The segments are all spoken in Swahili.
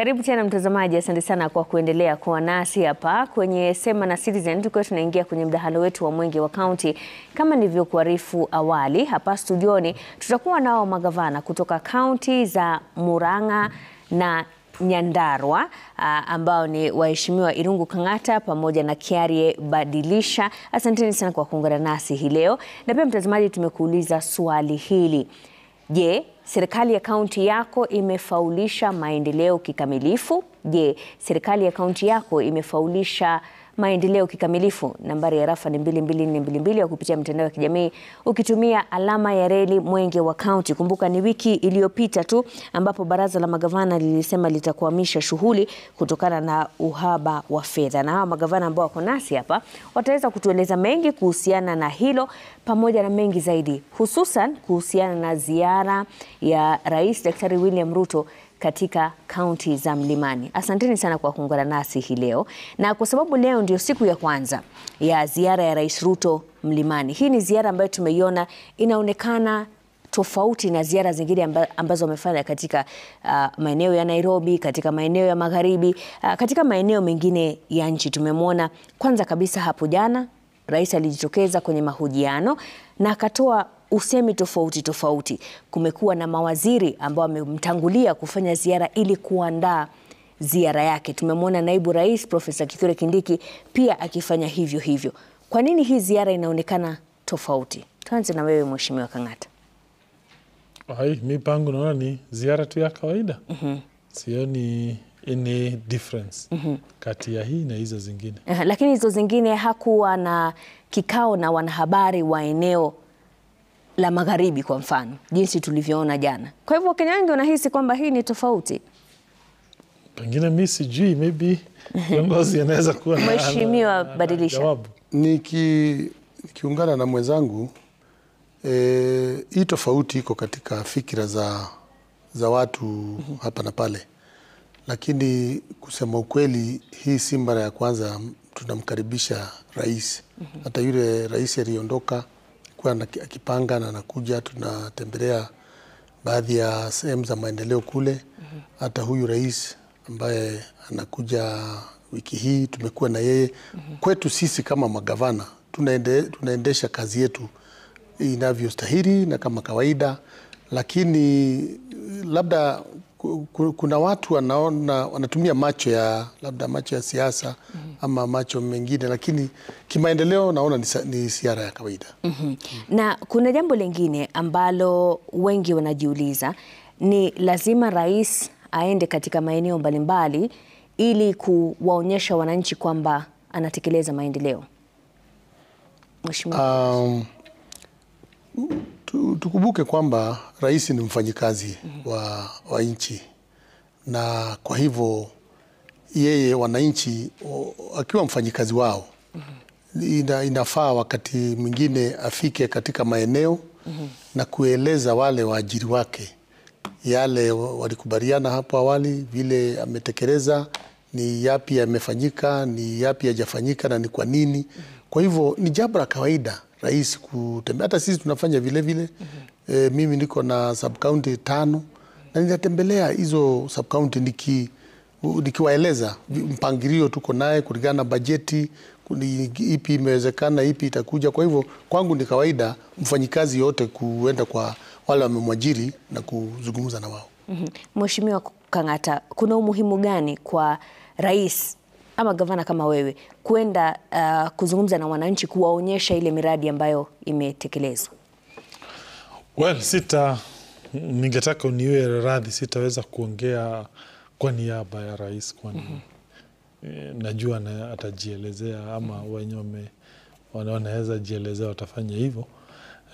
Karibu tena mtazamaji, asante sana kwa kuendelea kuwa nasi hapa kwenye Sema na Citizen. Tukiwa tunaingia kwenye mdahalo wetu wa Mwenge wa Kaunti. Kama nilivyokuarifu awali, hapa studioni tutakuwa nao magavana kutoka kaunti za Murang'a na Nyandarua ambao ni waheshimiwa Irungu Kang'ata pamoja na Kiarie Badilisha. Asanteni sana kwa kuungana nasi hii leo. Na pia mtazamaji, tumekuuliza swali hili. Je, serikali ya kaunti yako imefaulisha maendeleo kikamilifu? Je, serikali ya kaunti yako imefaulisha maendeleo kikamilifu? Nambari ya rafa ni 22422 ya kupitia mitandao ya kijamii ukitumia alama ya reli Mwenge wa Kaunti. Kumbuka ni wiki iliyopita tu ambapo baraza la magavana lilisema litakwamisha shughuli kutokana na uhaba wa fedha. Na hawa magavana ambao wako nasi hapa wataweza kutueleza mengi kuhusiana na hilo pamoja na mengi zaidi, hususan kuhusiana na ziara ya Rais Daktari William Ruto katika kaunti za Mlimani. Asanteni sana kwa kuungana nasi hii leo. Na kwa sababu leo ndio siku ya kwanza ya ziara ya Rais Ruto Mlimani. Hii ni ziara ambayo tumeiona inaonekana tofauti na ziara zingine ambazo wamefanya katika maeneo ya Nairobi, katika maeneo ya Magharibi, katika maeneo mengine ya nchi. Tumemwona kwanza kabisa hapo jana Rais alijitokeza kwenye mahojiano na akatoa usemi tofauti. Kumekuwa na mawaziri ambao wamemtangulia kufanya ziara ili kuandaa ziara yake. Tumemwona naibu rais Profesa Kithure Kindiki pia akifanya hivyo. Kwa nini hii ziara inaonekana tofauti? Tuanze na wewe Mheshimiwa Kang'ata. Mimi pangu naona ni ziara tu ya kawaida. Sioni any difference kati ya hii na hizo zingine. Lakini hizo zingine hakuwa na kikao na wanahabari wa eneo la Magharibi kwa mfano, jinsi tulivyoona jana. Kwa hivyo Wakenya wengi wanahisi kwamba hii ni tofauti. Pengine mimi sijui, maybe viongozi anaweza kuwa na Mheshimiwa Badilisha. Nikiungana na mwenzangu, hii tofauti iko katika fikira za watu hapa na pale. Lakini kusema ukweli, hii si mara ya kwanza tunamkaribisha rais. Hata yule rais aliondoka kwa akipanga na anakuja, tunatembelea baadhi ya sehemu za maendeleo kule. Hata huyu rais ambaye anakuja wiki hii tumekuwa na yeye. Kwetu sisi kama magavana tunaendesha kazi yetu inavyostahili na kama kawaida, lakini labda kuna watu wanatumia macho ya siasa ama macho mengine, lakini kimaendeleo naona ni ziara ya kawaida. Na kuna jambo lingine ambalo wengi wanajiuliza, ni lazima rais aende katika maeneo mbalimbali ili kuwaonyesha wananchi kwamba anatekeleza maendeleo? Mheshimiwa. Tukumbuke kwamba rais ni mfanyikazi wa nchi, na kwa hivyo yeye wananchi akiwa mfanyikazi wao inafaa wakati mwingine afike katika maeneo na kueleza wale waajiri wake yale walikubaliana hapo awali, vile ametekeleza, ni yapi yamefanyika, ni yapi hajafanyika na ni kwa nini. Kwa hivyo ni jambo la kawaida rais kutembea. Hata sisi tunafanya vile. Mimi niko na sub-county 5 na ninatembelea hizo sub-county nikiwaeleza mpangilio tuko naye kulingana na bajeti, ipi imewezekana, ipi itakuja. Kwa hivyo kwangu ni kawaida mfanyikazi yote kuenda kwa wale wamemwajiri na kuzungumza na wao. Mheshimiwa Kang'ata, kuna umuhimu gani kwa rais ama gavana kama wewe kwenda kuzungumza na wananchi, kuwaonyesha ile miradi ambayo imetekelezwa? Ningetaka uniwe radhi, sitaweza kuongea kwa niaba ya rais, kwani najua atajielezea ama wenye wanaweza jielezea watafanya hivyo.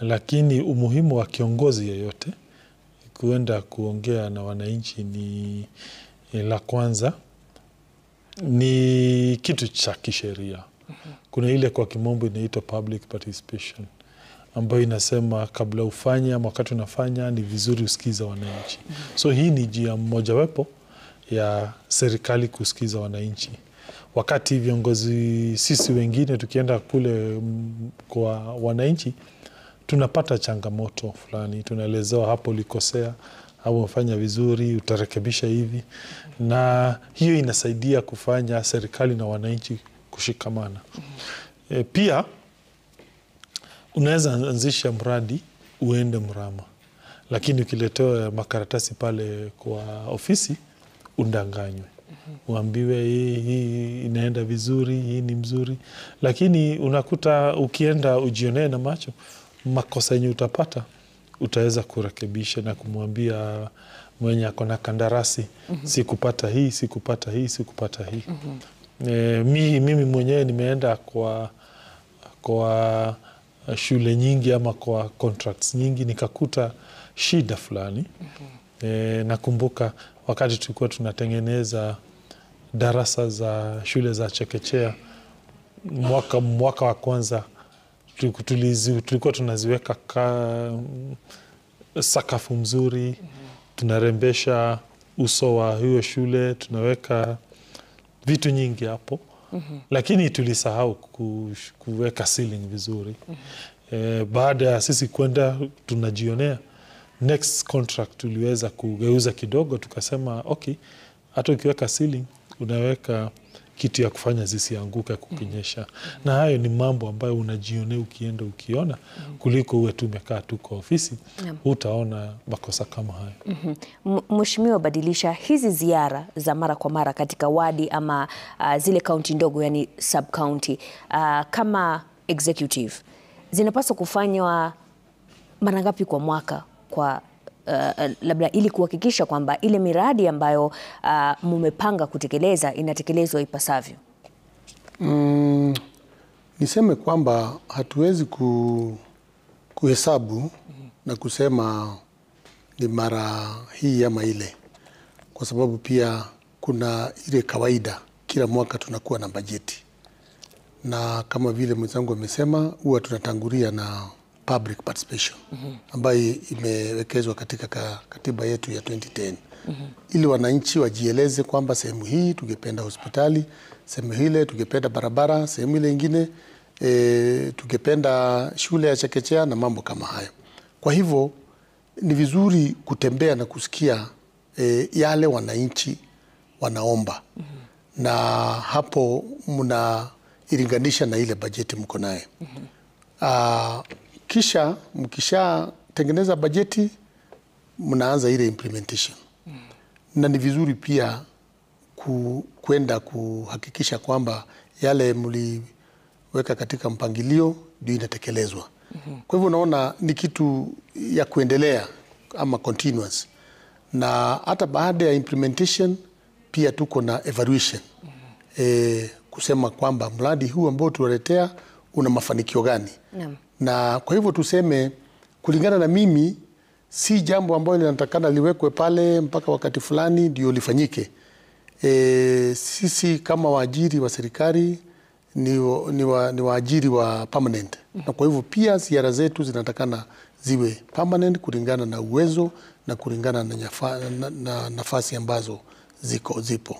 Lakini umuhimu wa kiongozi yeyote kuenda kuongea na wananchi ni la kwanza, ni kitu cha kisheria. Kuna ile kwa kimombo inaitwa public participation, ambayo inasema kabla ufanye ama wakati unafanya ni vizuri usikiza wananchi. So hii ni njia mojawapo ya serikali kusikiza wananchi. Wakati viongozi sisi wengine tukienda kule kwa wananchi, tunapata changamoto fulani, tunaelezewa hapo ulikosea, au umefanya vizuri, utarekebisha hivi. Na hiyo inasaidia kufanya serikali na wananchi kushikamana. Pia unaweza anzisha mradi uende mrama, lakini ukiletewa makaratasi pale kwa ofisi undanganywe. Uambiwe hii inaenda vizuri, hii ni mzuri, lakini unakuta ukienda ujionee na macho, makosa yenye utapata utaweza kurekebisha na kumwambia mwenye ako na kandarasi, sikupata hii, sikupata hii, sikupata hii. Mimi mwenyewe nimeenda kwa shule nyingi ama kwa contracts nyingi, nikakuta shida fulani. Nakumbuka wakati tulikuwa tunatengeneza darasa za shule za chekechea, mwaka wa kwanza tulikuwa tunaziweka sakafu mzuri, tunarembesha uso wa hiyo shule, tunaweka vitu nyingi hapo. Lakini tulisahau kuweka ceiling vizuri. Baada ya sisi kwenda tunajionea, next contract tuliweza kugeuza kidogo, tukasema okay, hata ukiweka ceiling unaweka kitu ya kufanya zisianguke kukinyesha. Na hayo ni mambo ambayo unajionea ukienda ukiona, kuliko uwe tumekaa tu kwa ofisi, utaona makosa kama hayo. Mheshimiwa Badilisha, hizi ziara za mara kwa mara katika wadi ama zile kaunti ndogo, yani sub county, kama executive zinapaswa kufanywa mara ngapi kwa mwaka kwa labda ili kuhakikisha kwamba ile miradi ambayo mumepanga kutekeleza inatekelezwa ipasavyo? Niseme kwamba hatuwezi kuhesabu na kusema ni mara hii ama ile, kwa sababu pia kuna ile kawaida, kila mwaka tunakuwa na bajeti, na kama vile mwenzangu amesema, huwa tunatangulia na public participation ambayo imewekezwa katika katiba yetu ya 2010, ili wananchi wajieleze kwamba sehemu hii tungependa hospitali, sehemu hile tungependa barabara, sehemu ile ingine tungependa shule ya chekechea na mambo kama hayo. Kwa hivyo ni vizuri kutembea na kusikia yale wananchi wanaomba, na hapo mnailinganisha na ile bajeti mko naye. Kisha mkisha tengeneza bajeti, mnaanza ile implementation. Na ni vizuri pia kwenda kuhakikisha kwamba yale mliweka katika mpangilio ndio inatekelezwa. Kwa hivyo unaona ni kitu ya kuendelea ama continuous. Na hata baada ya implementation pia tuko na evaluation. Kusema kwamba mradi huu ambao tuwaletea una mafanikio gani. Na kwa hivyo tuseme, kulingana na mimi, si jambo ambalo linatakana liwekwe pale mpaka wakati fulani ndio lifanyike. Sisi kama waajiri wa serikali ni waajiri wa permanent. Na kwa hivyo pia ziara zetu zinatakana ziwe permanent kulingana na uwezo na kulingana na nafasi ambazo zipo.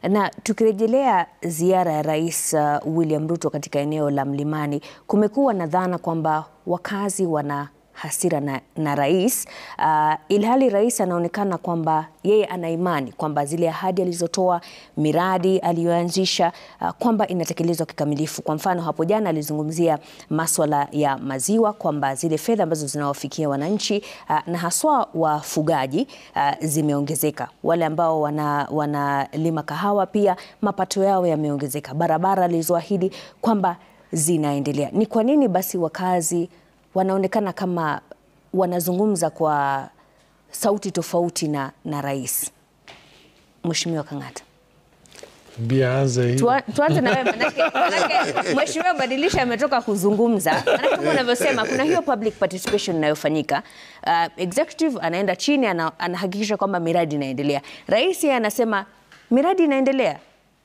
Na tukirejelea ziara ya Rais William Ruto katika eneo la Mlimani, kumekuwa na dhana kwamba wakazi wana hasira na rais, ilhali rais anaonekana kwamba yeye ana imani kwamba zile ahadi alizotoa, miradi aliyoanzisha, kwamba inatekelezwa kikamilifu. Kwa mfano, hapo jana alizungumzia masuala ya maziwa, kwamba zile fedha ambazo zinawafikia wananchi na haswa wafugaji zimeongezeka. Wale ambao wanalima kahawa pia mapato yao yameongezeka. Barabara alizoahidi kwamba zinaendelea. Ni kwa nini basi wakazi wanaonekana kama wanazungumza kwa sauti tofauti na rais? Mheshimiwa Kang'ata. Tuanze na wewe, manake Mheshimiwa Badilisha ametoka kuzungumza. Manake kama unavyosema, kuna hiyo public participation inayofanyika. Executive anaenda chini, anahakikisha kwamba miradi inaendelea. Rais anasema miradi inaendelea.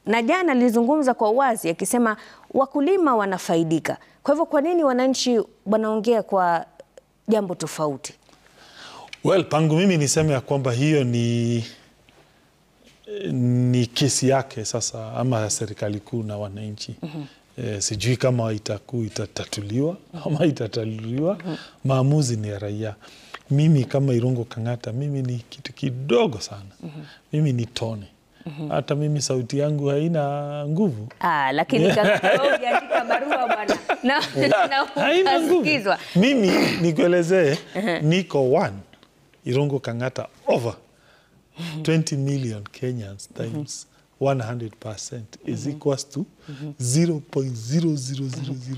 Na jana alizungumza kwa uwazi akisema wakulima wanafaidika. Kwa hivyo kwa nini wananchi wanaongea kwa jambo tofauti? Well, pangu mimi niseme ya kwamba hiyo ni kesi yake sasa, ama serikali kuu na wananchi. Sijui kama itatatuliwa ama itatatuliwa. Maamuzi ni ya raia. Mimi kama Irungu Kang'ata, mimi ni kitu kidogo sana. Mimi ni tone. Hata mimi sauti yangu haina nguvu. Lakini Kang'ata ukiandika barua bwana na Haina nguvu. unasikizwa. Mimi nikuelezee, niko one Irungu Kang'ata over 20 million Kenyans times 100% is equals to 0.0000.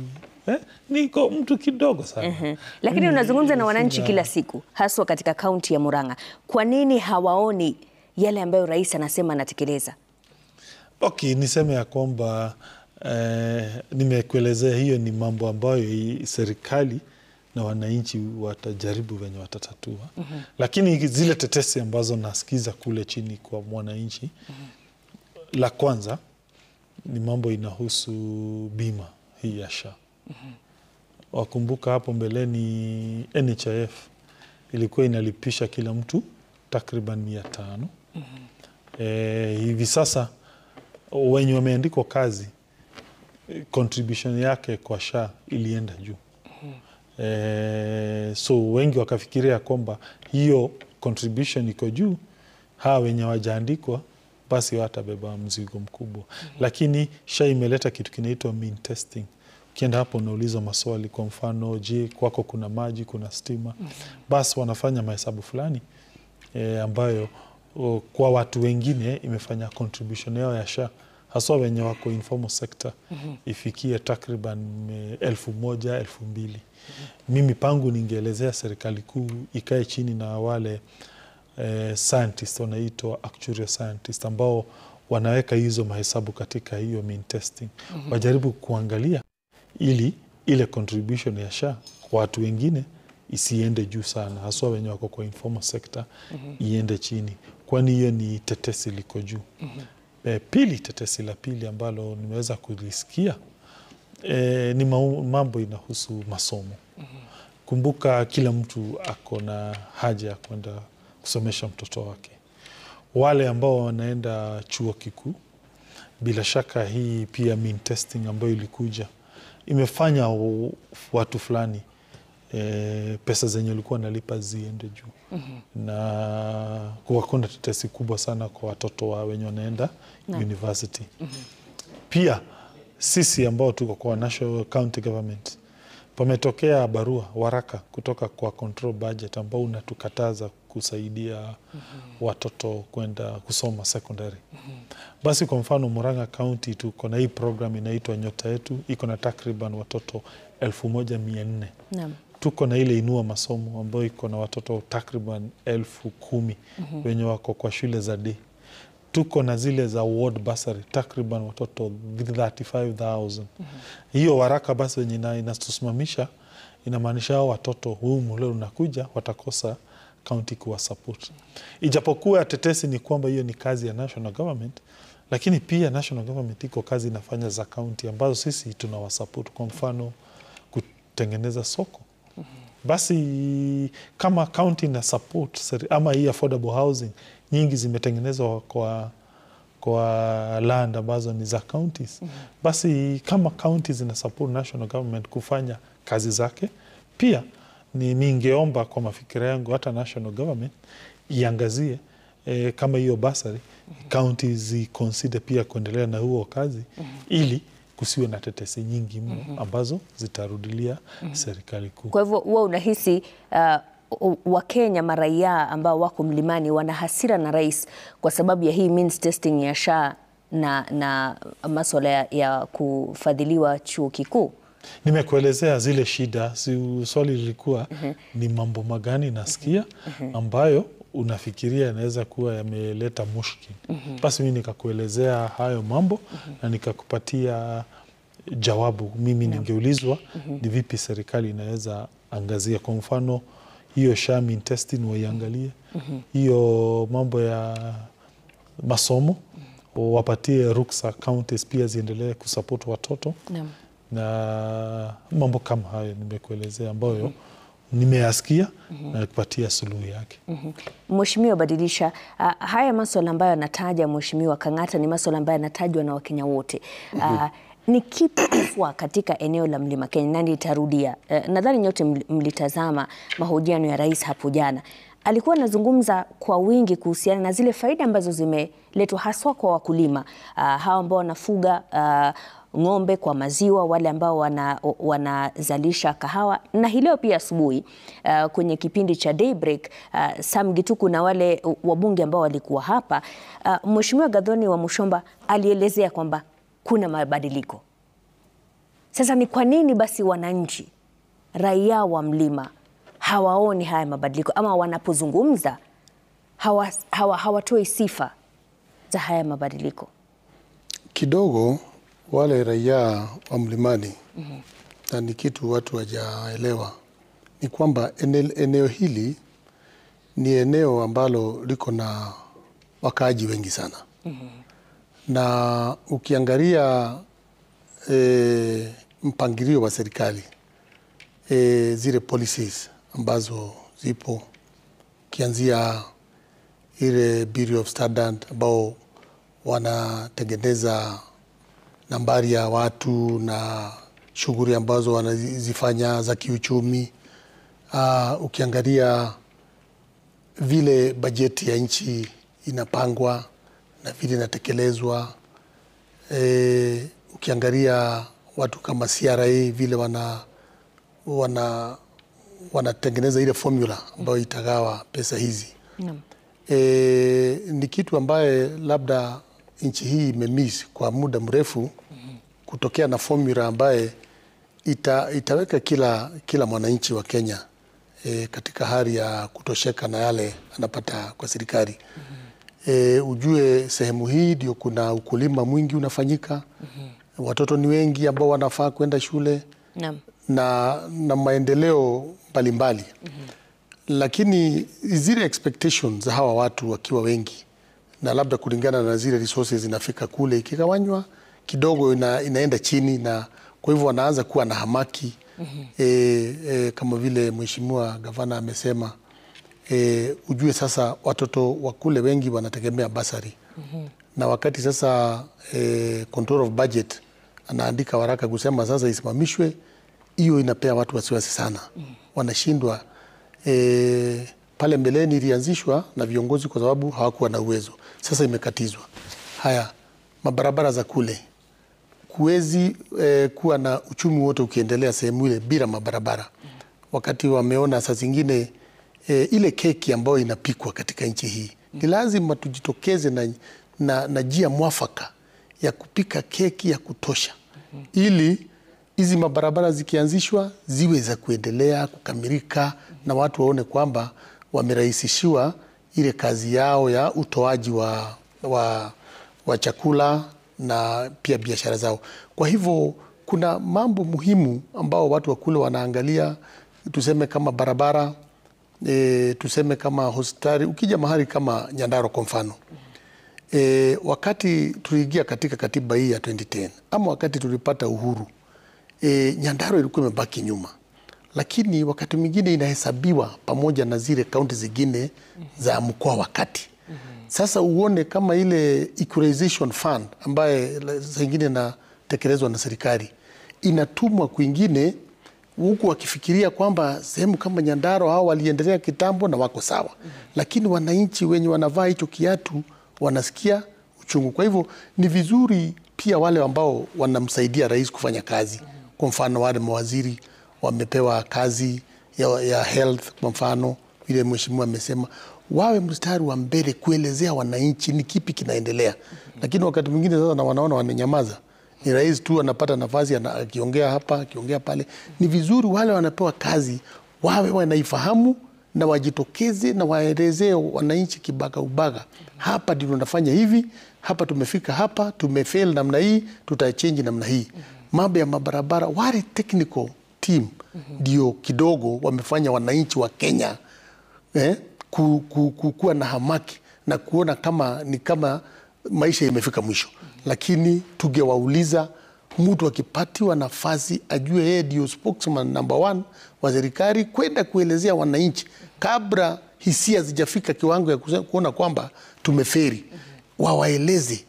Niko mtu kidogo sana. Lakini unazungumza na wananchi kila siku, haswa katika kaunti ya Murang'a. Kwa nini hawaoni yale ambayo rais anasema anatekeleza? Okay, niseme ya kwamba nimekuelezea hiyo ni mambo ambayo serikali na wananchi watajaribu venye watatatua. Lakini zile tetesi ambazo nasikiza kule chini kwa mwananchi, la kwanza ni mambo inahusu bima hii ya SHA. Wakumbuka hapo mbeleni NHIF ilikuwa inalipisha kila mtu takriban 500. Hivi sasa wenye wameandikwa kazi, contribution yake kwa SHA ilienda juu. So wengi wakafikiria kwamba hiyo contribution iko juu, hawa wenye wajaandikwa basi watabeba mzigo mkubwa. Lakini SHA imeleta kitu kinaitwa mean testing. Ukienda hapo unauliza maswali, kwa mfano, je, kwako kuna maji, kuna stima? Basi wanafanya mahesabu fulani ambayo kwa watu wengine imefanya contribution yao ya SHA, haswa wenye wako informal sector, ifikie takriban 1,000, 2,000. Mimi pangu ningeelezea serikali kuu ikae chini na wale scientists wanaitwa actuarial scientists ambao wanaweka hizo mahesabu katika hiyo mean testing. Wajaribu kuangalia ili ile contribution ya SHA kwa watu wengine isiende juu sana, haswa wenye wako kwa informal sector, iende chini, kwani hiyo ni tetesi liko juu. Pili, tetesi la pili ambalo nimeweza kulisikia ni mambo inahusu masomo. Kumbuka kila mtu ako na haja ya kwenda kusomesha mtoto wake. Wale ambao wanaenda chuo kikuu, bila shaka hii pia mean testing ambayo ilikuja imefanya watu fulani pesa zenye ulikuwa nalipa ziende juu. Na kuna tetesi kubwa sana kwa watoto wa wenye wanaenda university. Pia sisi ambao tuko kwa national county government, pametokea barua waraka kutoka kwa control budget ambao unatukataza kusaidia watoto kwenda kusoma secondary. Basi kwa mfano Murang'a County tuko na hii program inaitwa Nyota Yetu, iko na takriban watoto 1,400. Tuko na ile Inua Masomo ambayo iko na watoto takriban 10,000 wenye wako kwa shule za day. Tuko na zile za ward bursary takriban watoto 35,000. Hiyo waraka basi wenye inatusimamisha, inamaanisha hao watoto huu mule unakuja watakosa county kuwa support. Ijapokuwa tetesi ni kwamba hiyo ni kazi ya national government, lakini pia national government iko kazi inafanya za county ambazo sisi tunawasupport, kwa mfano kutengeneza soko. Basi kama county na support ama hii affordable housing nyingi zimetengenezwa kwa land ambazo ni za counties. Basi kama counties zina support national government kufanya kazi zake, pia ningeomba kwa mafikira yangu hata national government iangazie kama hiyo basari counties consider pia kuendelea na huo kazi, ili kusiwe na tetesi nyingi mno ambazo zitarudilia serikali kuu. Kwa hivyo wewe unahisi Wakenya maraia ambao wako mlimani wana hasira na rais kwa sababu ya hii means testing ya SHA na masuala ya kufadhiliwa chuo kikuu? Nimekuelezea zile shida, swali lilikuwa ni mambo magani nasikia ambayo unafikiria yanaweza kuwa yameleta mushkil. Basi mimi nikakuelezea hayo mambo na nikakupatia jawabu. Mimi ningeulizwa ni vipi serikali inaweza angazia, kwa mfano hiyo SHA mean testing waiangalie, hiyo mambo ya masomo wapatie ruksa counties pia ziendelee kusupport watoto na mambo kama hayo nimekuelezea ambayo nimeyasikia na kupatia suluhu yake. Mheshimiwa Badilisha, haya masuala ambayo anataja Mheshimiwa Kang'ata ni masuala ambayo yanatajwa na Wakenya wote. ni kipi haswa katika eneo la Mlima Kenya? Na nitarudia, nadhani nyote mlitazama mahojiano ya rais hapo jana. Alikuwa anazungumza kwa wingi kuhusiana na zile faida ambazo zimeletwa haswa kwa wakulima hawa ambao wanafuga ng'ombe kwa maziwa, wale ambao wanazalisha kahawa. Na hii leo pia asubuhi kwenye kipindi cha Daybreak, Sam Gituku na wale wabunge ambao walikuwa hapa, Mheshimiwa Gathoni wa Mushomba alielezea kwamba kuna mabadiliko. Sasa ni kwa nini basi wananchi, raia wa mlima hawaoni haya mabadiliko, ama wanapozungumza hawatoi sifa za haya mabadiliko? Kidogo wale raia wa mlimani, na ni kitu watu hawajaelewa, ni kwamba eneo hili ni eneo ambalo liko na wakaaji wengi sana. Na ukiangalia mpangilio wa serikali, zile policies ambazo zipo, kianzia ile Bureau of Standard ambao wanatengeneza nambari ya watu na shughuli ambazo wanazifanya za kiuchumi. Ukiangalia vile bajeti ya nchi inapangwa na vile inatekelezwa, ukiangalia watu kama CRA vile wanatengeneza ile formula ambayo itagawa pesa hizi. Ni kitu ambaye labda nchi hii imemiss kwa muda mrefu, kutokea na formula ambaye itaweka kila mwananchi wa Kenya katika hali ya kutosheka na yale anapata kwa serikali. Ujue sehemu hii ndio kuna ukulima mwingi unafanyika. Watoto ni wengi ambao wanafaa kwenda shule na maendeleo mbalimbali. Lakini zile expectations za hawa watu wakiwa wengi, na labda kulingana na zile resources zinafika kule, ikigawanywa kidogo inaenda chini, na kwa hivyo wanaanza kuwa na hamaki. Kama vile Mheshimiwa Gavana amesema, ujue sasa watoto wa kule wengi wanategemea basari. Na wakati sasa control of budget anaandika waraka kusema sasa isimamishwe, hiyo inapea watu wasiwasi sana. Wanashindwa. Pale mbeleni ilianzishwa na viongozi kwa sababu hawakuwa na uwezo. Sasa imekatizwa. Haya, mabarabara za kule, kuwezi kuwa na uchumi wote ukiendelea sehemu ile bila mabarabara. Wakati wameona saa zingine ile keki ambayo inapikwa katika nchi hii, ni lazima tujitokeze na njia mwafaka ya kupika keki ya kutosha, ili hizi mabarabara zikianzishwa ziwe za kuendelea kukamilika, na watu waone kwamba wamerahisishiwa ile kazi yao ya utoaji wa chakula na pia biashara zao. Kwa hivyo kuna mambo muhimu ambao watu wa kule wanaangalia, tuseme kama barabara, tuseme kama hospitali. Ukija mahali kama Nyandarua kwa mfano, wakati tuliingia katika katiba hii ya 2010 ama wakati tulipata uhuru, Nyandarua ilikuwa imebaki nyuma, lakini wakati mwingine inahesabiwa pamoja na zile kaunti zingine za mkoa wa kati. Sasa uone kama ile equalization fund ambaye zingine inatekelezwa na serikali inatumwa kwingine, huku wakifikiria kwamba sehemu kama Nyandarua hao waliendelea kitambo na wako sawa. Lakini wananchi wenye wanavaa hicho kiatu wanasikia uchungu. Kwa hivyo ni vizuri pia wale ambao wanamsaidia rais kufanya kazi. Kwa mfano wale mawaziri wamepewa kazi ya health, kwa mfano vile mheshimiwa amesema, wawe mstari wa mbele kuelezea wananchi ni kipi kinaendelea. Lakini wakati mwingine sasa na wanaona wananyamaza. Ni rais tu anapata nafasi akiongea hapa, akiongea pale. Ni vizuri wale wanapewa kazi wawe wanaifahamu na wajitokeze na waelezee wananchi kibaga ubaga. Hapa ndio tunafanya hivi, hapa tumefika hapa, tumefail namna hii, tutachange namna hii. Mambo ya mabarabara, wale technical team ndio kidogo wamefanya wananchi wa Kenya kuwa na hamaki na kuona kama maisha imefika mwisho. Lakini tungewauliza, mtu akipatiwa nafasi ajue yeye ndio spokesman number 1 wa serikali kwenda kuelezea wananchi kabla hisia zijafika kiwango ya kuona kwamba tumeferi. Wawaeleze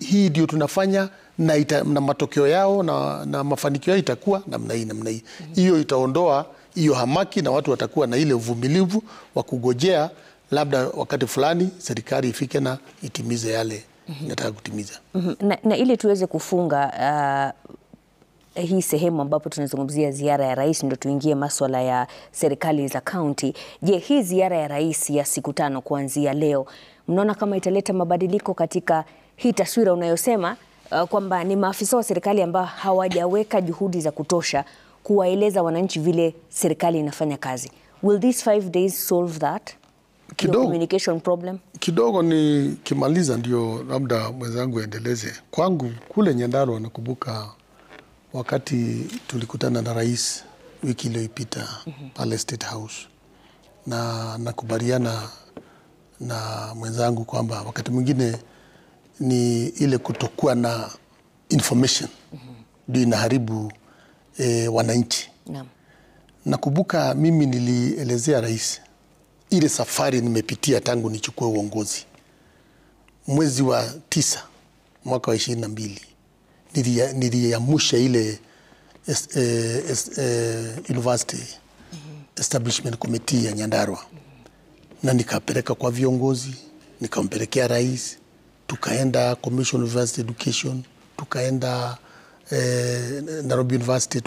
hii ndio tunafanya na matokeo yao na mafanikio yao itakuwa namna hii. Hiyo itaondoa hiyo hamaki na watu watakuwa na ile uvumilivu wa kugojea labda wakati fulani serikali ifike na itimize yale inataka kutimiza. Na ili tuweze kufunga hii sehemu ambapo tunazungumzia ziara ya rais, ndio tuingie masuala ya serikali za kaunti. Je, hii ziara ya rais ya siku 5 kuanzia leo, mnaona kama italeta mabadiliko katika hii taswira unayosema kwamba ni maafisa wa serikali ambao hawajaweka juhudi za kutosha kuwaeleza wananchi vile serikali inafanya kazi? Will these 5 days solve that communication problem? Kidogo ni kimaliza ndio labda mwenzangu aendeleze. Kwangu kule Nyandarua nakumbuka wakati tulikutana na rais wiki iliyopita pale State House, na nakubaliana na mwenzangu kwamba wakati mwingine ni ile kutokuwa na information ndio inaharibu wananchi. Nakumbuka mimi nilielezea rais ile safari nimepitia tangu nichukue uongozi. Mwezi wa 9 mwaka wa 22 niliamusha ile University Establishment Committee ya Nyandarua, na nikapeleka kwa viongozi, nikampelekea rais, tukaenda Commission University Education, tukaenda Nairobi University,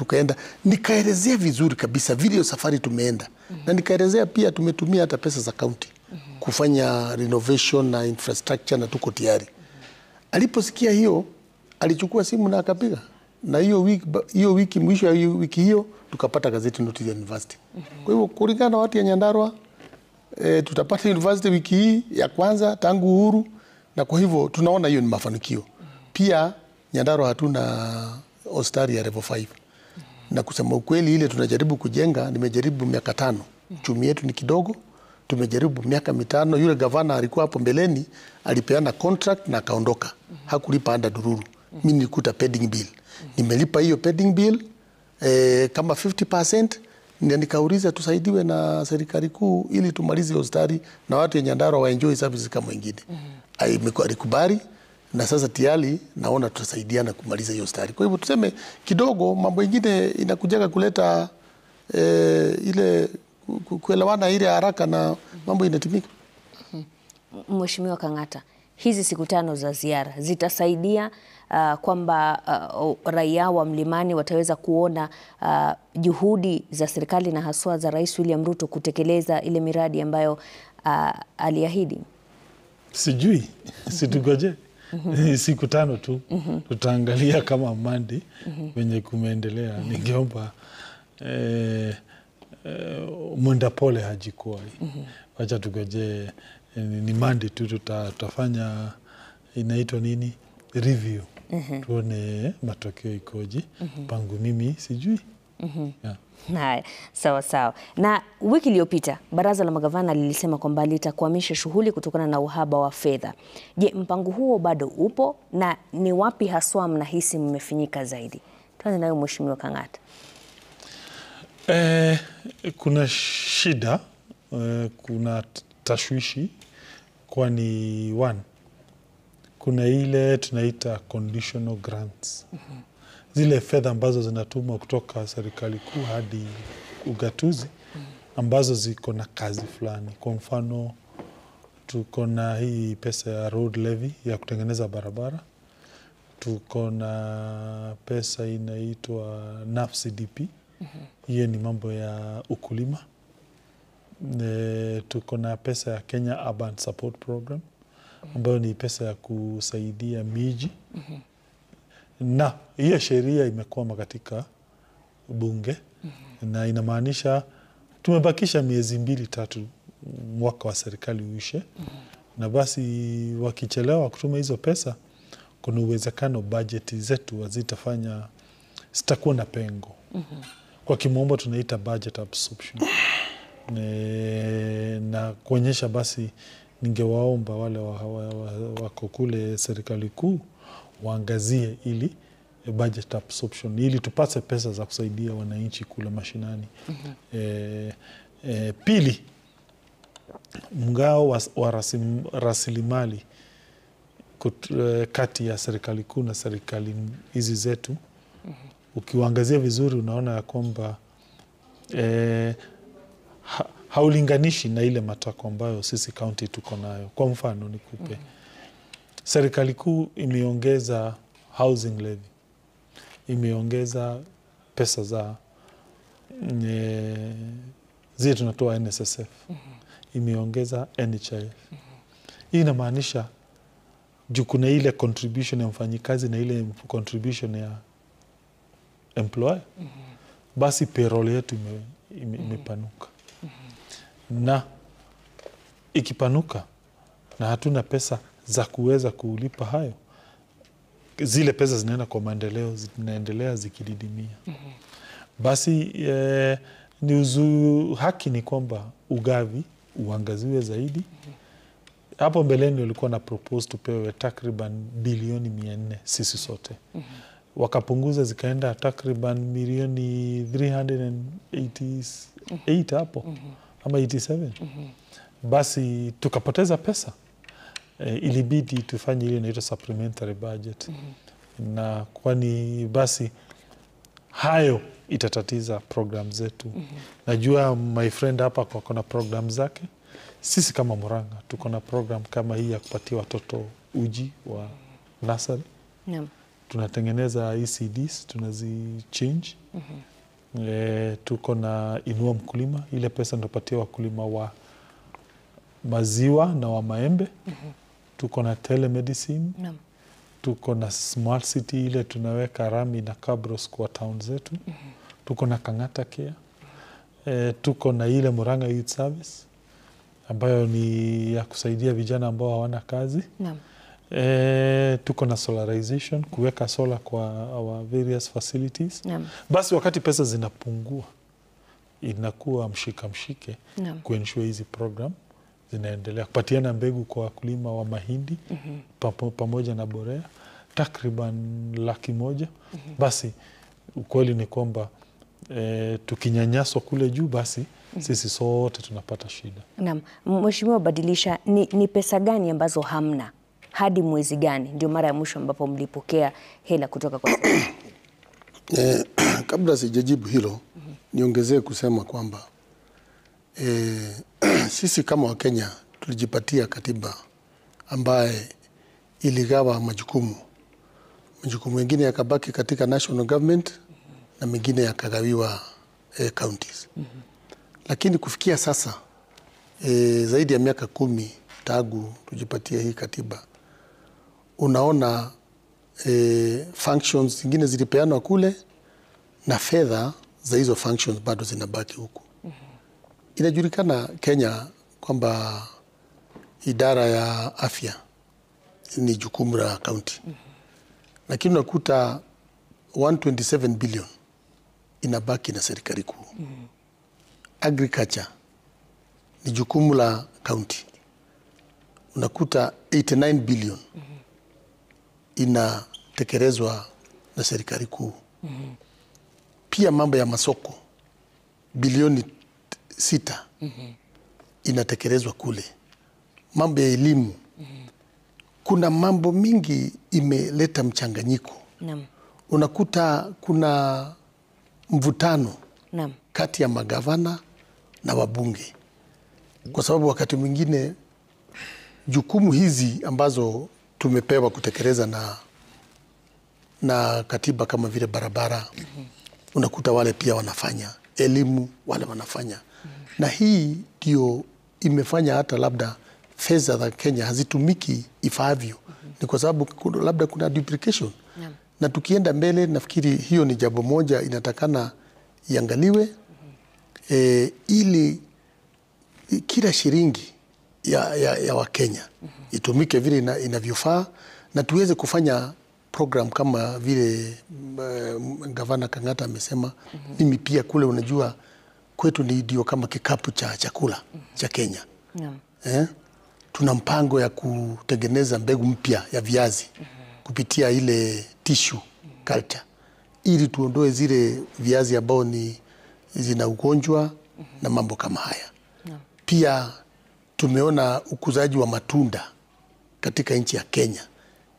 nikaelezea vizuri kabisa vile safari tumeenda, na nikaelezea pia tumetumia hata pesa za county kufanya renovation na infrastructure na tuko tayari. Aliposikia hiyo alichukua simu na akapiga, na hiyo wiki mwisho ya wiki hiyo tukapata gazeti notice ya university. Kwa hivyo kulingana na watu ya Nyandarua tutapata university wiki hii ya kwanza tangu uhuru, na kwa hivyo tunaona hiyo ni mafanikio. Pia Nyandarua hatuna hospitali ya level 5. Na kusema ukweli ile tunajaribu kujenga, nimejaribu miaka 5. Uchumi yetu ni kidogo, tumejaribu miaka 5. Yule gavana alikuwa hapo mbeleni, alipeana contract na akaondoka. Hakulipa anda dururu. Mimi nilikuta pending bill. Nimelipa hiyo pending bill kama 50%, na nikauliza tusaidiwe na serikali kuu ili tumalize hospitali na watu ya Nyandarua waenjoy services kama wengine. Alikubali, na sasa tayari naona tutasaidiana kumaliza hiyo hospitali. Kwa hivyo tuseme kidogo mambo mengine inakujaga kuleta ile kuelewana ile haraka na mambo inatimika. Mheshimiwa Kang'ata, hizi siku 5 za ziara zitasaidia kwamba raia wa Mlimani wataweza kuona juhudi za serikali na haswa za Rais William Ruto kutekeleza ile miradi ambayo aliahidi? Sijui, situgoje. Siku 5 tu tutaangalia kama Monday wenye kumeendelea. Ningeomba mwenda pole hajikwai. Wacha tugoje ni Monday tu tutafanya inaitwa nini? Review. Tuone matokeo ikoje. Pangu mimi sijui. Haya, sawa sawa. Na wiki iliyopita baraza la magavana lilisema kwamba litakwamisha shughuli kutokana na uhaba wa fedha. Je, mpango huo bado upo, na ni wapi haswa mnahisi mmefinyika zaidi? Tuanze nayo Mheshimiwa Kang'ata. Kuna shida, kuna tashwishi, kwani kuna ile tunaita conditional grants. Zile fedha ambazo zinatumwa kutoka serikali kuu hadi ugatuzi ambazo ziko na kazi fulani. Kwa mfano tuko na hii pesa ya road levy ya kutengeneza barabara. Tuko na pesa inaitwa NAFCDP. Hiyo ni mambo ya ukulima. Tuko na pesa ya Kenya Urban Support Program ambayo ni pesa ya kusaidia miji. Na hiyo sheria imekwama katika bunge na inamaanisha tumebakisha miezi 2-3 mwaka wa serikali uishe. Na basi wakichelewa kutuma hizo pesa, kuna uwezekano bajeti zetu zitakuwa na pengo. Kwa kimombo tunaita budget absorption. Na kuonyesha basi ningewaomba wale wako kule serikali kuu waangazie ili budget absorption ili tupate pesa za kusaidia wananchi kule mashinani. Pili, mgao wa rasilimali kati ya serikali kuu na serikali hizi zetu. Ukiwaangazia vizuri unaona ya kwamba haulinganishi na ile matakwa ambayo sisi kaunti tuko nayo. Kwa mfano nikupe, serikali kuu imeongeza housing levy, imeongeza pesa za zile tunatoa NSSF, imeongeza NHIF. Hii inamaanisha juu kuna ile contribution ya mfanyikazi na ile contribution ya employer, basi payroll yetu imepanuka. Na ikipanuka na hatuna pesa za kuweza kulipa hayo, zile pesa zinaenda kwa maendeleo, zinaendelea zikididimia. Basi haki ni kwamba ugavi uangaziwe zaidi. Hapo mbeleni walikuwa na propose tupewe takriban bilioni 400 sisi sote. Wakapunguza zikaenda takriban milioni 388 hapo ama 87. Basi tukapoteza pesa. Ilibidi tufanye ile inaitwa supplementary budget. Na kwani basi hayo itatatiza program zetu. Najua my friend hapa kwa na program zake. Sisi kama Murang'a tuko na program kama hii ya kupatia watoto uji wa nursery. Tunatengeneza ECDs, tunazichange. Tuko na Inua Mkulima, ile pesa ndopatia wakulima wa maziwa na wa maembe. Tuko na telemedicine. Tuko na smart city, ile tunaweka rami na cabros kwa town zetu. Tuko na Kang'ata Care. Tuko na ile Murang'a Youth Service ambayo ni ya kusaidia vijana ambao hawana kazi. Tuko na solarization, kuweka solar kwa our various facilities. Basi wakati pesa zinapungua, inakuwa mshike kuensure hizi program zinaendelea. Kupatiana mbegu kwa wakulima wa mahindi pamoja na borea takriban 100,000. Basi ukweli ni kwamba tukinyanyaswa kule juu, basi sisi sote tunapata shida. Mheshimiwa, badilisha, ni pesa gani ambazo hamna? Hadi mwezi gani ndio mara ya mwisho ambapo mlipokea hela kutoka kwa kabla sijajibu hilo, niongezee kusema kwamba sisi kama Wakenya tulijipatia katiba ambaye iligawa majukumu mengine yakabaki katika national government na mengine yakagawiwa counties. Lakini kufikia sasa zaidi ya miaka 10 tangu tujipatia hii katiba, unaona functions zingine zilipeanwa kule na fedha za hizo functions bado zinabaki huku. Inajulikana Kenya kwamba idara ya afya ni jukumu la county. Lakini unakuta 127 billion inabaki na serikali kuu. Agriculture ni jukumu la county. Unakuta 89 billion inatekelezwa na serikali kuu. Pia mambo ya masoko bilioni 6 inatekelezwa kule. Mambo ya elimu, kuna mambo mingi imeleta mchanganyiko. Unakuta kuna mvutano kati ya magavana na wabunge, kwa sababu wakati mwingine jukumu hizi ambazo tumepewa kutekeleza na katiba kama vile barabara, unakuta wale pia wanafanya, elimu wale wanafanya. Na hii ndio imefanya hata labda fedha za Kenya hazitumiki ifaavyo. Ni kwa sababu labda kuna duplication. Na tukienda mbele, nafikiri hiyo ni jambo moja inatakana iangaliwe, ili kila shilingi ya Wakenya itumike vile inavyofaa, na tuweze kufanya program kama vile Gavana Kang'ata amesema. Mimi pia kule, unajua kwetu ndio kama kikapu cha chakula cha Kenya. Tuna mpango ya kutengeneza mbegu mpya ya viazi kupitia ile tissue culture, ili tuondoe zile viazi ambao zina ugonjwa na mambo kama haya. Pia tumeona ukuzaji wa matunda katika nchi ya Kenya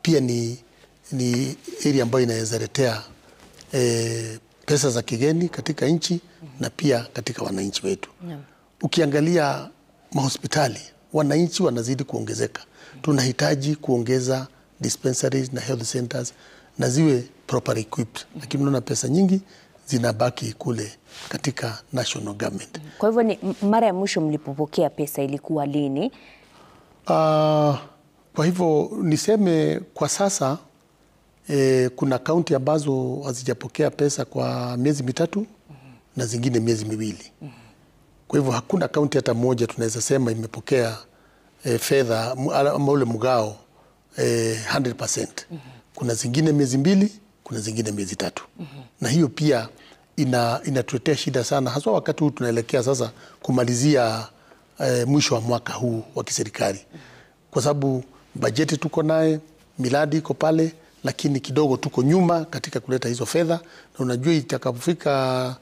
pia ni area ambayo inaweza letea pesa za kigeni katika nchi na pia katika wananchi wetu. Ukiangalia mahospitali, wananchi wanazidi kuongezeka. Tunahitaji kuongeza dispensaries na health centers na ziwe properly equipped. Lakini unaona pesa nyingi zinabaki kule katika national government. Kwa hivyo ni mara ya mwisho mlipopokea pesa ilikuwa lini? Kwa hivyo niseme kwa sasa kuna kaunti ambazo hazijapokea pesa kwa miezi mitatu na zingine miezi miwili. Kwa hivyo hakuna kaunti hata moja tunaweza sema imepokea fedha ama ule mgao 100%. Kuna zingine miezi mbili, kuna zingine miezi tatu. Na hiyo pia inatuletea shida sana, haswa wakati huu tunaelekea sasa kumalizia mwisho wa mwaka huu wa kiserikali. Kwa sababu bajeti tuko naye, miradi iko pale, lakini kidogo tuko nyuma katika kuleta hizo fedha. Na unajua itakapofika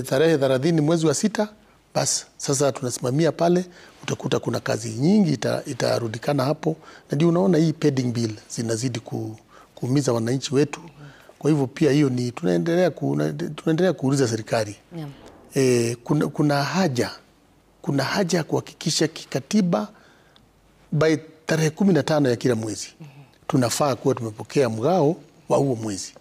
tarehe 30 mwezi wa 6, basi sasa tunasimamia pale, utakuta kuna kazi nyingi itarudikana hapo. Na ndio unaona hii pending bill zinazidi kuumiza wananchi wetu. Kwa hivyo pia hiyo ni tunaendelea kuuliza serikali. Kuna haja ya kuhakikisha kikatiba by tarehe 15 ya kila mwezi tunafaa kuwa tumepokea mgao wa huo mwezi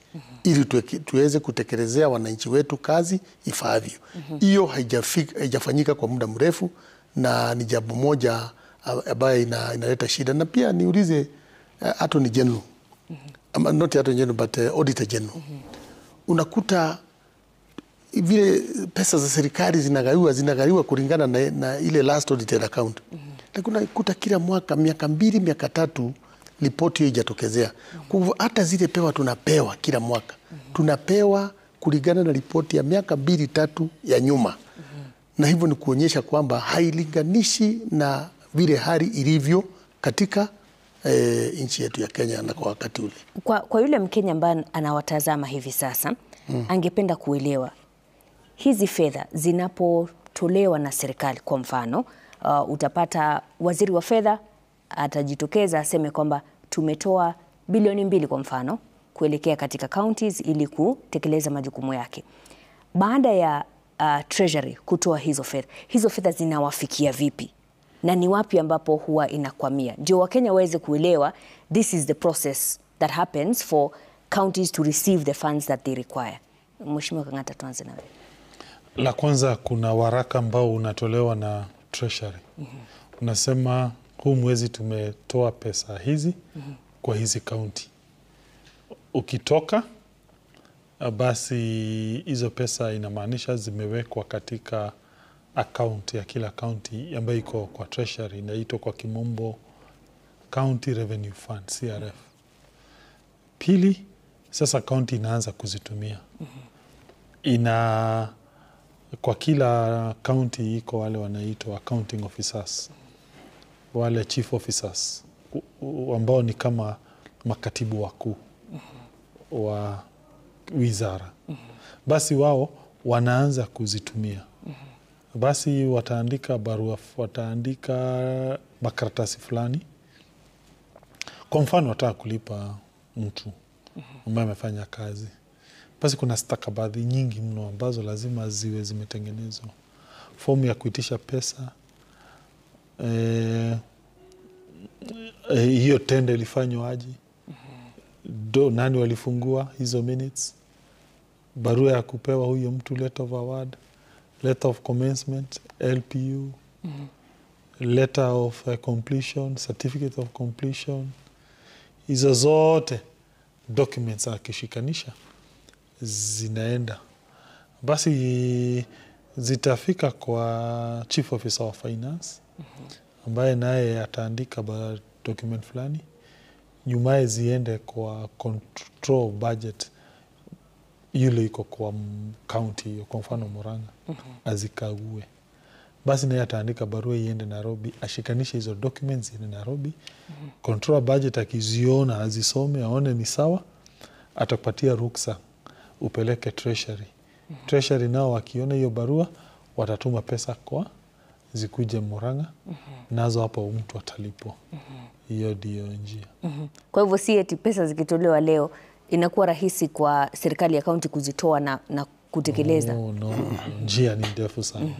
ili tuweze kutekelezea wananchi wetu kazi ifaavyo. Hiyo haijafanyika kwa muda mrefu na ni jambo moja ambayo inaleta shida. Na pia niulize Attorney General, not Attorney General but Auditor General. Unakuta vile pesa za serikali zinagaiwa kulingana na ile last audited account. Lakini unakuta kila mwaka miaka 2, miaka 3 ripoti hiyo haijatokezea. Kwa hivyo hata zile pewa tunapewa kila mwaka, tunapewa kulingana na ripoti ya miaka 2, 3 ya nyuma. Na hivyo ni kuonyesha kwamba hailinganishi na vile hali ilivyo katika nchi yetu ya Kenya na kwa wakati ule. Kwa yule Mkenya ambaye anawatazama hivi sasa, angependa kuelewa hizi fedha zinapotolewa na serikali. Kwa mfano, utapata waziri wa fedha atajitokeza aseme kwamba tumetoa bilioni 2 kwa mfano kuelekea katika counties ili kutekeleza majukumu yake. Baada ya Treasury kutoa hizo fedha zinawafikia vipi? Na ni wapi ambapo huwa inakwamia? Ndio Wakenya waweze kuelewa this is the process that happens for counties to receive the funds that they require. Mheshimiwa Kang'ata, tuanze nawe. La kwanza, kuna waraka ambao unatolewa na Treasury. Unasema huu mwezi tumetoa pesa hizi kwa hizi kaunti. Ukitoka basi hizo pesa inamaanisha zimewekwa katika account ya kila county ambayo iko kwa Treasury, inaitwa kwa kimombo County Revenue Fund, CRF. Pili, sasa county inaanza kuzitumia. Kwa kila county iko wale wanaitwa accounting officers, wale chief officers ambao ni kama makatibu wakuu wa wizara. Basi wao wanaanza kuzitumia. Basi wataandika barua, wataandika makaratasi fulani. Kwa mfano wataka kulipa mtu ambaye amefanya kazi. Basi kuna stakabadhi nyingi mno ambazo lazima ziwe zimetengenezwa. Fomu ya kuitisha pesa, hiyo tenda ilifanywa aje, nani walifungua hizo minutes, barua ya kupewa huyo mtu, letter of award, letter of commencement, LPU, letter of completion, certificate of completion. Hizo zote documents akishikanisha zinaenda. Basi zitafika kwa chief officer of finance ambaye naye ataandika document fulani. Nyumaye ziende kwa control budget yule iko kwa county hiyo, kwa mfano Murang'a, azikague. Basi naye ataandika barua iende Nairobi, ashikanishe hizo documents iende Nairobi. Control budget akiziona, azisome, aone ni sawa, atakupatia ruksa upeleke Treasury. Treasury nao wakiona hiyo barua watatuma pesa kwa zikuje Murang'a, nazo hapo mtu atalipwa. Hiyo ndio njia. Kwa hivyo si eti pesa zikitolewa leo inakuwa rahisi kwa serikali ya kaunti kuzitoa na kutekeleza. No. Njia ni ndefu sana.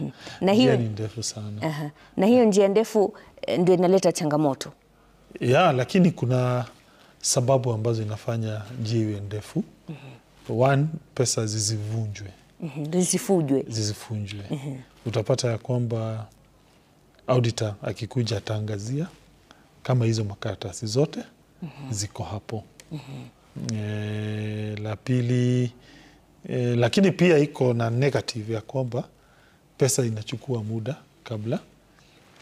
Na njia ni ndefu sana. Na hiyo njia ndefu ndio inaleta changamoto. Lakini kuna sababu ambazo inafanya njia iwe ndefu. One, pesa zisivunjwe. Zisifujwe. Utapata ya kwamba auditor akikuja ataangazia kama hizo makaratasi zote ziko hapo. La pili, lakini pia iko na negative ya kwamba pesa inachukua muda kabla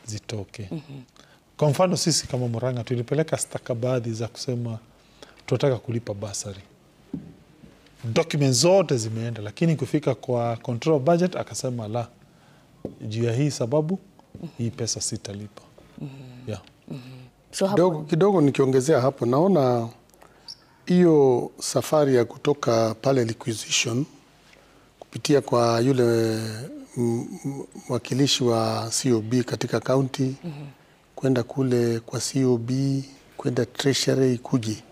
zitoke. Kwa mfano sisi kama Murang'a tulipeleka stakabadhi za kusema tunataka kulipa basari. Documents zote zimeenda, lakini kufika kwa control of budget akasema la, juu ya hii sababu hii pesa sitalipa. Kidogo nikiongezea hapo, naona hiyo safari ya kutoka pale requisition kupitia kwa yule mwakilishi wa COB katika county kwenda kule kwa COB kwenda treasury kuji.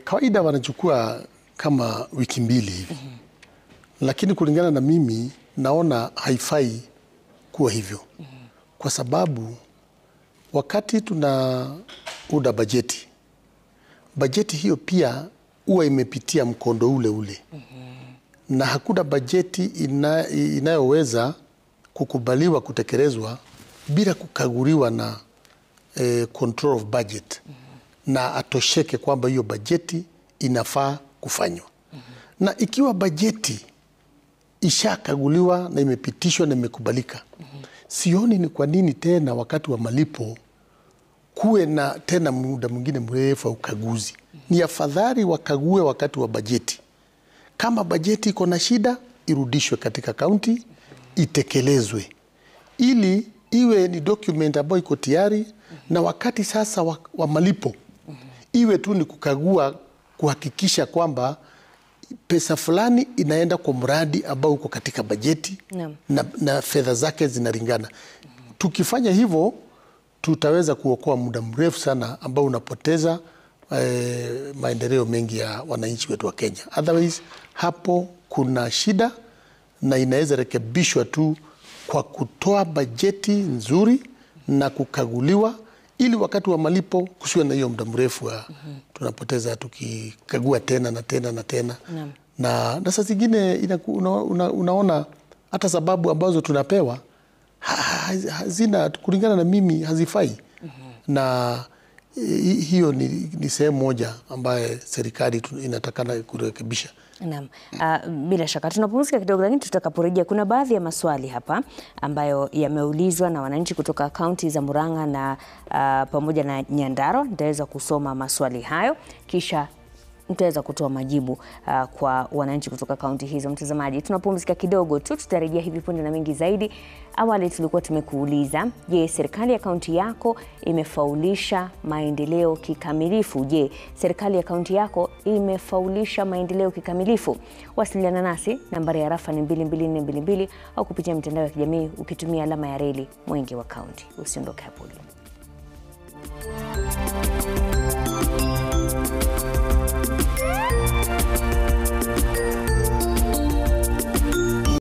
Kawaida wanachukua kama wiki 2 hivi. Lakini kulingana na mimi naona haifai kuwa hivyo. Kwa sababu wakati tunauda bajeti hiyo pia huwa imepitia mkondo ule. Na hakuna bajeti inayoweza kukubaliwa kutekelezwa bila kukaguliwa na control of budget. Na atosheke kwamba hiyo bajeti inafaa kufanywa. Na ikiwa bajeti ishakaguliwa na imepitishwa na imekubalika, sioni ni kwa nini tena wakati wa malipo kuwe na tena muda mwingine mrefu wa ukaguzi. Ni afadhali wakague wakati wa bajeti. Kama bajeti iko na shida, irudishwe katika kaunti, itekelezwe. Ili iwe ni document ambayo iko tayari, na wakati sasa wa malipo iwe tu ni kukagua, kuhakikisha kwamba pesa fulani inaenda kwa mradi ambao uko katika bajeti na fedha zake zinalingana. Tukifanya hivyo tutaweza kuokoa muda mrefu sana ambao unapoteza maendeleo mengi ya wananchi wetu wa Kenya. Otherwise hapo kuna shida na inaweza rekebishwa tu kwa kutoa bajeti nzuri na kukaguliwa, ili wakati wa malipo kusiwe na hiyo muda mrefu tunapoteza tukikagua tena na tena na tena. Na saa zingine unaona hata sababu ambazo tunapewa hazina, kulingana na mimi, hazifai. Na hiyo ni sehemu moja ambaye serikali inatakana kurekebisha. Naam. Bila shaka tunapumzika kidogo, lakini tutakaporejea kuna baadhi ya maswali hapa ambayo yameulizwa na wananchi kutoka kaunti za Murang'a na pamoja na Nyandarua. Nitaweza kusoma maswali hayo kisha nitaweza kutoa majibu kwa wananchi kutoka kaunti hizo. Mtazamaji, tunapumzika kidogo tu, tutarejea hivi punde na mengi zaidi. Awali tulikuwa tumekuuliza, je, serikali ya kaunti yako imefaulisha maendeleo kikamilifu? Je, serikali ya kaunti yako imefaulisha maendeleo kikamilifu? Wasiliana nasi, nambari ya rafa ni 22422 au kupitia mitandao ya kijamii ukitumia alama ya reli Mwenge wa Kaunti. Usiondoke hapo.